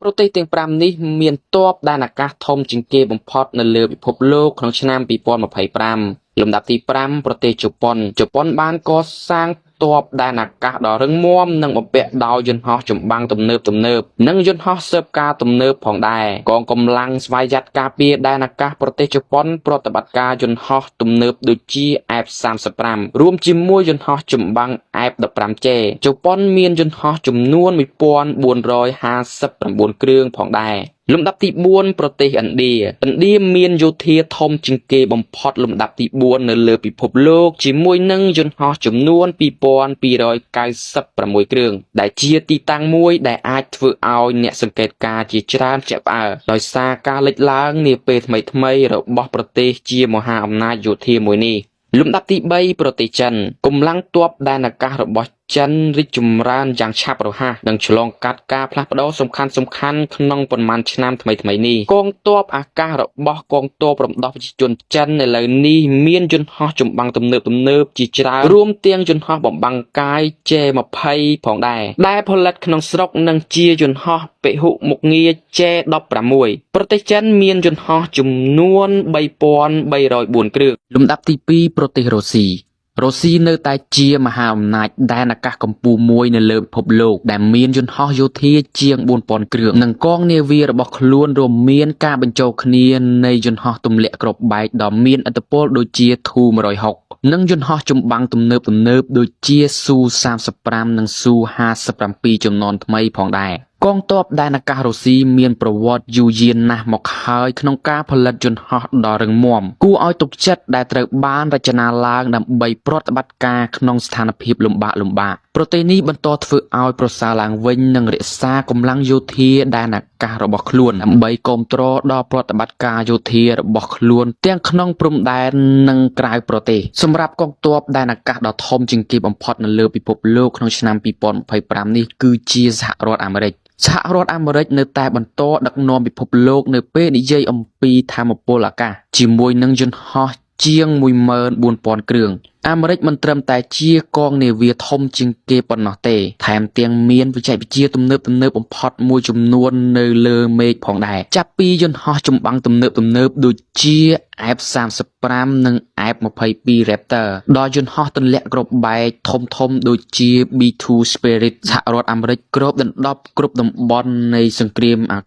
ប្រទេសទាំង5នេះមានទ័ពដែនអាកាសធំជាងគេបំផុតនៅលើពិភពលោកក្នុងឆ្នាំ2025 លំដាប់ទី5ប្រទេសជប៉ុនបានកសាងទ័ពដែនអាកាសដ៏រឹងមាំនិងបំពាក់ដោយយន្តហោះចម្បាំងទំនើបនិងយន្តហោះស៊ើបការទំនើបផងដែរកងកម្លាំងស្វ័យយ័តការពារដែនអាកាសប្រទេសជប៉ុនប្រតិបត្តិការយន្តហោះទំនើបដូចជា F-35 រួមជាមួយយន្តហោះចម្បាំង F-15J ជប៉ុនមានយន្តហោះចំនួន1459គ្រឿងផងដែរលំដាប់ទី4ប្រទេសឥណ្ឌាមានយោធាធំជាងគេបំផុតលំដាប់ទី4នៅលើពិភពលោកជាមួយនឹងយន្តហោះចំនួន2296គ្រឿងដែលជាទីតាំងមួយដែលអាចធ្វើឲ្យអ្នកសង្កេតការណ៍ជាច្រើនជាក់ផ្អើលដោយសារការលេចឡើងនាពេលថ្មីៗរបស់ប្រទេសជាមហាអំណាចយោធាមួយនេះលំដាប់ទី3ប្រទេសចិនកម្លាំងទ័ពដែនអាកាសរបស់ចិនរីកចម្រើនយ៉ាងឆាប់រហ័សនិងឆ្លងកាត់ការផ្លាស់ប្ដូរសំខាន់ក្នុងប៉ុន្មានឆ្នាំថ្មីនេះកងទ័ពអាកាសរបស់កងទ័ពរំដោះប្រជាជនចិនឥឡូវនេះមានយន្តហោះចម្បាំងទំនើបជាច្រើនរួមទាំងយន្តហោះបំបាំងកាយ J-20 ផងដែរដែលផលិតក្នុងស្រុកនិងជាយន្តហោះពហុមុខងារ J-16 ប្រទេសចិនមានយន្តហោះចំនួន3304គ្រឿងលំដាប់ទី2ប្រទេសរុស្ស៊ីនៅតែជាមហាអំណាចដែនអាកាសកម្ពុជាមួយនៅលើពិភពលោកដែលមានយន្តហោះយោធាជាង4000គ្រឿងនិងកងនាវារបស់ខ្លួនរួមមានការបញ្ចូលគ្នានៃយន្តហោះទម្លាក់គ្រាប់បែកដ៏មានឥទ្ធិពលដូចជា Tu-160 និងយន្តហោះចម្បាំងទំនើបដូចជា Su-35 និង Su-57 ជំនាន់ថ្មីផងដែរកងទ័ពដែនអាកាសរុស្ស៊ីមានប្រវត្តិយូរយារណាស់មកហើយក្នុងការផលិតយន្តហោះដ៏រឹងមាំគួរឲ្យទុកចិត្តដែលត្រូវបានរចនាឡើងដើម្បីប្រតិបត្តិការក្នុងស្ថានភាពលំបាកប្រទេសនេះបន្តធ្វើឲ្យប្រសើរឡើងវិញនិងរក្សាកម្លាំងយោធាដែនអាកាសរបស់ខ្លួនដើម្បីគាំទ្រដល់ប្រតិបត្តិការយោធារបស់ខ្លួនទាំងក្នុងព្រំដែននិងក្រៅប្រទេសសម្រាប់កងទ័ពដែនអាកាសដ៏ធំជាងគេបំផុតនៅលើពិភពលោកក្នុងឆ្នាំ2025នេះគឺជាសហរដ្ឋអាមេរិកនៅតែបន្តដឹកនាំពិភពលោកនៅពេលនិយាយអំពីថាមពលអាកាសជាមួយនឹងយន្តហោះជាង14000គ្រឿងអាមេរិកមិនត្រឹមតែជាកងនាវាធំជាងគេប៉ុណ្ណោះទេថែមទាំងមានបច្ចេកវិទ្យាទំនើបបំផុតមួយចំនួននៅលើមេឃផងដែរចាប់ពីយន្តហោះចម្បាំងទំនើបដូចជា F-35 និង F-22 Raptor ដល់យន្តហោះទម្លាក់គ្រាប់បែកធំដូចជា B-2 Spirit សហរដ្ឋអាមេរិកគ្របដណ្ដប់គ្រប់តំបន់នៃសង្គ្រាមអា